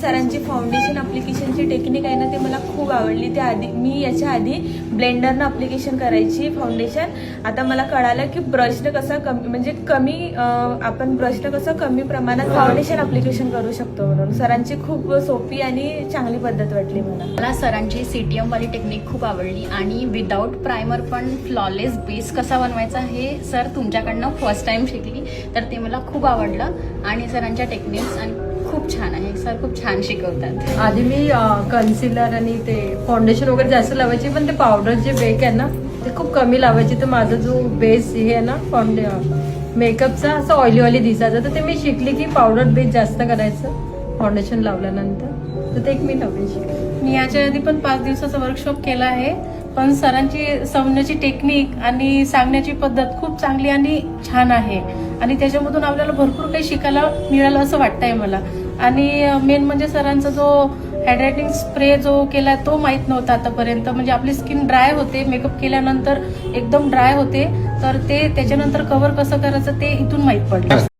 सरांची फाउंडेशन ॲप्लिकेशनची टेक्निक आहे ना, ते मला खूप आवडली. मी याच्या आधी ब्लेंडरनं ॲप्लिकेशन करायची फाउंडेशन. आता मला कळालं की ब्रशनं कसं आपण ब्रशनं कसं कमी प्रमाणात फाउंडेशन ॲप्लिकेशन करू शकतो. म्हणून सरांची खूप सोपी आणि चांगली पद्धत वाटली मला. सरांची CTM वाली टेक्निक खूप आवडली आणि विदाउट प्रायमर पण फ्लॉलेस बेस कसा बनवायचा हे सर तुमच्याकडनं फर्स्ट टाइम शिकली, तर ते मला खूप आवडलं. आणि सरांच्या टेक्निक्स आणि खूप छान आहे. सर खूप छान शिकवतात. आधी मी कन्सिलर आणि ते फाउंडेशन वगैरे जास्त लावायची, पण ते पावडर जे बेक आहे ना ते खूप कमी लावायची. तर माझा जो बेस हे आहे ना मेकअपचा असं ऑइली दिसायचं, तर ते मी शिकली की पावडर बेस जास्त करायचं फाउंडेशन लावल्यानंतर. तर ते एक मी नवीन शिकले. मी याच्या आधी पण 5 दिवसाचा वर्कशॉप केला आहे, पण सरांची समजण्याची टेक्निक आणि सांगण्याची पद्धत खूप चांगली आणि छान आहे. आणि त्याच्यामधून आपल्याला भरपूर काही शिकायला मिळालं असं वाटतंय मला. आणि मेन म्हणजे सरांचा जो हायड्रेटिंग स्प्रे जो केला तो माहीत नव्हता आतापर्यंत. म्हणजे आपली स्किन ड्राय होते, मेकअप केल्यानंतर एकदम ड्राय होते, तर ते त्याच्यानंतर कव्हर कसं करायचं ते इथून माहीत पडलं.